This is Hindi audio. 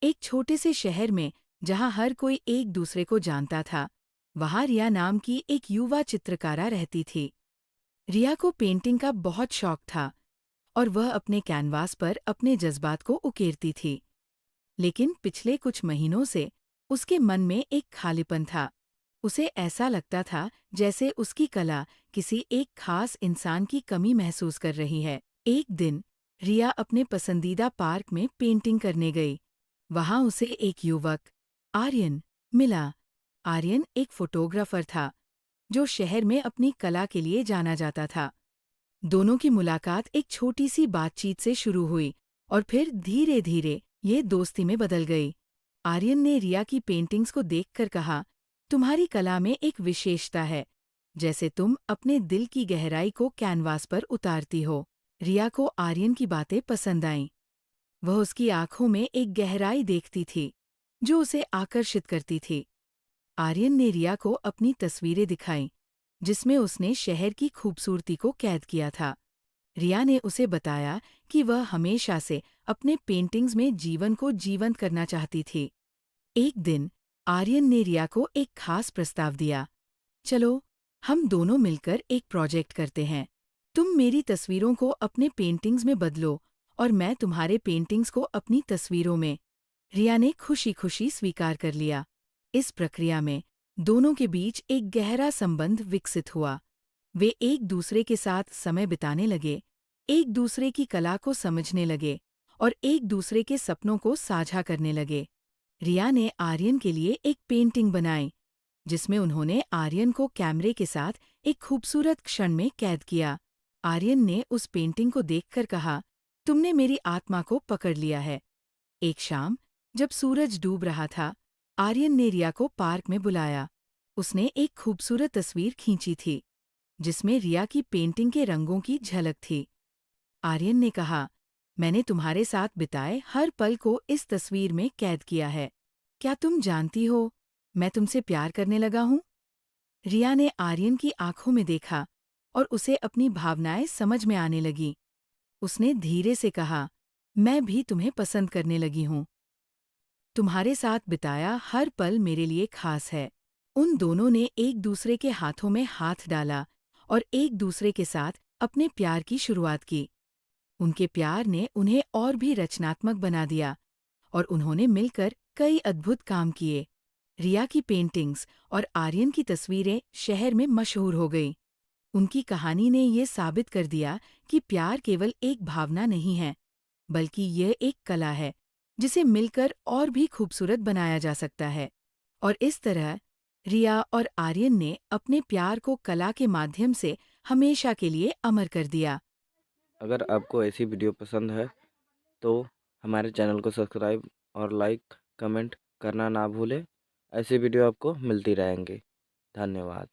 एक छोटे से शहर में जहां हर कोई एक दूसरे को जानता था, वहां रिया नाम की एक युवा चित्रकारा रहती थी। रिया को पेंटिंग का बहुत शौक था और वह अपने कैनवास पर अपने जज्बात को उकेरती थी। लेकिन पिछले कुछ महीनों से उसके मन में एक खालीपन था। उसे ऐसा लगता था जैसे उसकी कला किसी एक खास इंसान की कमी महसूस कर रही है। एक दिन रिया अपने पसंदीदा पार्क में पेंटिंग करने गई। वहां उसे एक युवक, आर्यन, मिला। आर्यन एक फोटोग्राफर था जो शहर में अपनी कला के लिए जाना जाता था। दोनों की मुलाकात एक छोटी सी बातचीत से शुरू हुई और फिर धीरे धीरे ये दोस्ती में बदल गई। आर्यन ने रिया की पेंटिंग्स को देखकर कहा, तुम्हारी कला में एक विशेषता है, जैसे तुम अपने दिल की गहराई को कैनवास पर उतारती हो। रिया को आर्यन की बातें पसंद आईं। वह उसकी आंखों में एक गहराई देखती थी जो उसे आकर्षित करती थी। आर्यन ने रिया को अपनी तस्वीरें दिखाईं, जिसमें उसने शहर की खूबसूरती को कैद किया था। रिया ने उसे बताया कि वह हमेशा से अपने पेंटिंग्स में जीवन को जीवंत करना चाहती थी। एक दिन आर्यन ने रिया को एक खास प्रस्ताव दिया, चलो हम दोनों मिलकर एक प्रोजेक्ट करते हैं। तुम मेरी तस्वीरों को अपने पेंटिंग्स में बदलो और मैं तुम्हारे पेंटिंग्स को अपनी तस्वीरों में। रिया ने खुशी खुशी स्वीकार कर लिया। इस प्रक्रिया में दोनों के बीच एक गहरा संबंध विकसित हुआ। वे एक दूसरे के साथ समय बिताने लगे, एक दूसरे की कला को समझने लगे और एक दूसरे के सपनों को साझा करने लगे। रिया ने आर्यन के लिए एक पेंटिंग बनाई, जिसमें उन्होंने आर्यन को कैमरे के साथ एक खूबसूरत क्षण में कैद किया। आर्यन ने उस पेंटिंग को देखकर कहा, तुमने मेरी आत्मा को पकड़ लिया है। एक शाम, जब सूरज डूब रहा था, आर्यन ने रिया को पार्क में बुलाया। उसने एक खूबसूरत तस्वीर खींची थी, जिसमें रिया की पेंटिंग के रंगों की झलक थी। आर्यन ने कहा, मैंने तुम्हारे साथ बिताए हर पल को इस तस्वीर में कैद किया है। क्या तुम जानती हो, मैं तुमसे प्यार करने लगा हूँ? रिया ने आर्यन की आंखों में देखा और उसे अपनी भावनाएं समझ में आने लगीं। उसने धीरे से कहा, मैं भी तुम्हें पसंद करने लगी हूँ। तुम्हारे साथ बिताया हर पल मेरे लिए खास है। उन दोनों ने एक दूसरे के हाथों में हाथ डाला और एक दूसरे के साथ अपने प्यार की शुरुआत की। उनके प्यार ने उन्हें और भी रचनात्मक बना दिया और उन्होंने मिलकर कई अद्भुत काम किए। रिया की पेंटिंग्स और आर्यन की तस्वीरें शहर में मशहूर हो गईं। उनकी कहानी ने ये साबित कर दिया कि प्यार केवल एक भावना नहीं है, बल्कि यह एक कला है जिसे मिलकर और भी खूबसूरत बनाया जा सकता है। और इस तरह रिया और आर्यन ने अपने प्यार को कला के माध्यम से हमेशा के लिए अमर कर दिया। अगर आपको ऐसी वीडियो पसंद है तो हमारे चैनल को सब्सक्राइब और लाइक कमेंट करना ना भूलें। ऐसी वीडियो आपको मिलती रहेंगी। धन्यवाद।